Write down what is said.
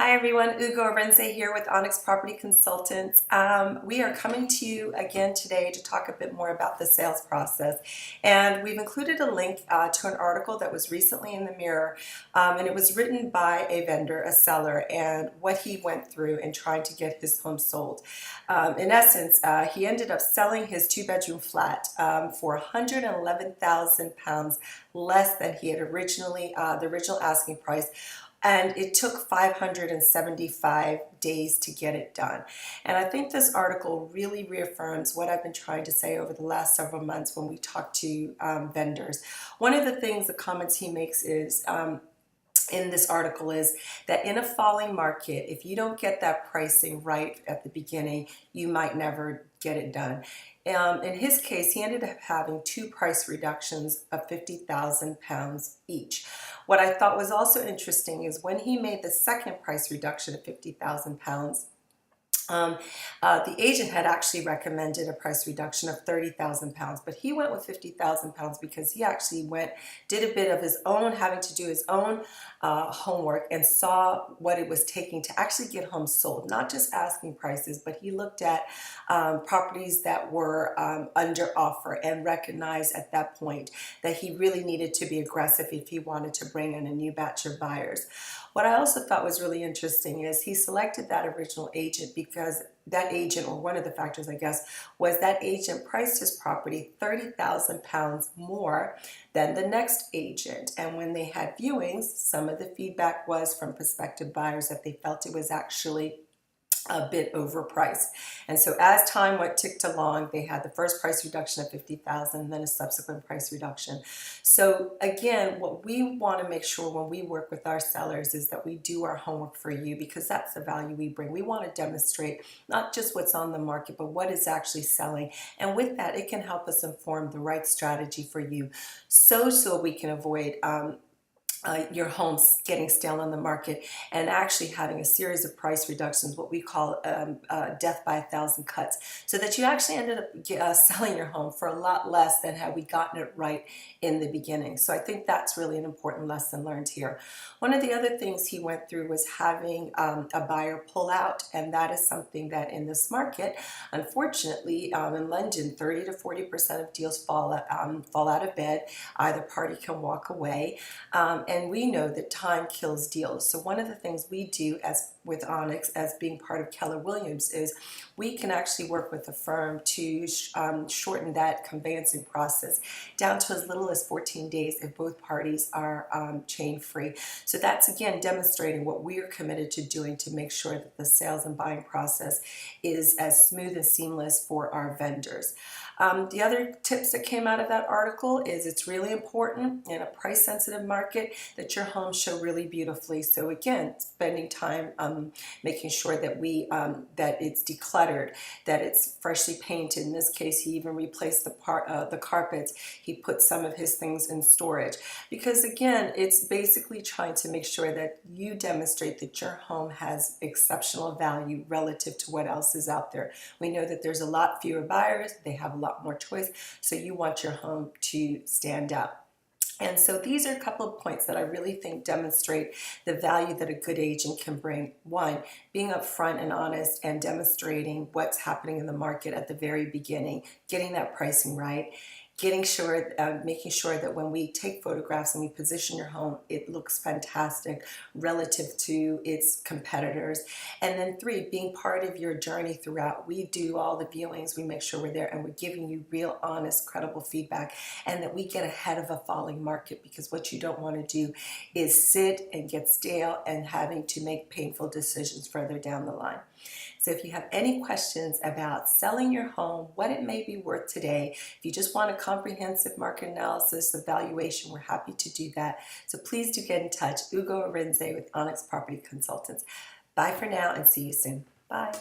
Hi everyone, Ugo Arenze here with Onyx Property Consultants. We are coming to you again today to talk a bit more about the sales process. And we've included a link to an article that was recently in the Mirror, and it was written by a vendor, a seller, and what he went through in trying to get his home sold. In essence, he ended up selling his two-bedroom flat for £111,000 less than he had originally, the original asking price, and it took 575 days to get it done. And I think this article really reaffirms what I've been trying to say over the last several months when we talk to vendors. One of the things, the comments he makes is, in this article, is that in a falling market, if you don't get that pricing right at the beginning, you might never get it done. In his case, he ended up having two price reductions of £50,000 each. What I thought was also interesting is when he made the second price reduction of £50,000, the agent had actually recommended a price reduction of £30,000, but he went with £50,000 because he actually did a bit of his own, having to do his own homework, and saw what it was taking to actually get homes sold. Not just asking prices, but he looked at properties that were under offer and recognized at that point that he really needed to be aggressive if he wanted to bring in a new batch of buyers. What I also thought was really interesting is he selected that original agent because that agent, or one of the factors I guess, was that agent priced his property £30,000 more than the next agent. And when they had viewings, some of the feedback was from prospective buyers that they felt it was actually a bit overpriced. And so as time ticked along, they had the first price reduction of $50,000 and then a subsequent price reduction. So again, what we want to make sure when we work with our sellers is that we do our homework for you, because that's the value we bring. We want to demonstrate not just what's on the market, but what is actually selling. And with that, it can help us inform the right strategy for you so we can avoid your home getting stale on the market and actually having a series of price reductions, what we call death by 1,000 cuts, so that you actually ended up selling your home for a lot less than had we gotten it right in the beginning. So I think that's really an important lesson learned here. One of the other things he went through was having a buyer pull out, and that is something that in this market, unfortunately, in London, 30 to 40% of deals fall out of bed. Either party can walk away. And we know that time kills deals. So one of the things we do with Onyx, as being part of Keller Williams, is we can actually work with a firm to shorten that conveyancing process down to as little as 14 days if both parties are chain free. So that's again demonstrating what we are committed to doing to make sure that the sales and buying process is as smooth and seamless for our vendors. The other tips that came out of that article is it's really important in a price sensitive market that your homes show really beautifully. So again, spending time making sure that that it's decluttered, that it's freshly painted. In this case, he even replaced the carpets. He put some of his things in storage, because again, it's basically trying to make sure that you demonstrate that your home has exceptional value relative to what else is out there. We know that there's a lot fewer buyers, they have a lot more choice, so you want your home to stand out. And so these are a couple of points that I really think demonstrate the value that a good agent can bring. One, being upfront and honest and demonstrating what's happening in the market at the very beginning, getting that pricing right, making sure that when we take photographs and we position your home, it looks fantastic relative to its competitors. And then three, being part of your journey throughout. We do all the viewings, we make sure we're there, and we're giving you real, honest, credible feedback, and that we get ahead of a falling market, because what you don't want to do is sit and get stale and having to make painful decisions further down the line. So if you have any questions about selling your home, what it may be worth today, if you just want a comprehensive market analysis, evaluation, we're happy to do that. So please do get in touch. Ugo Arenze with Onyx Property Consultants. Bye for now and see you soon. Bye.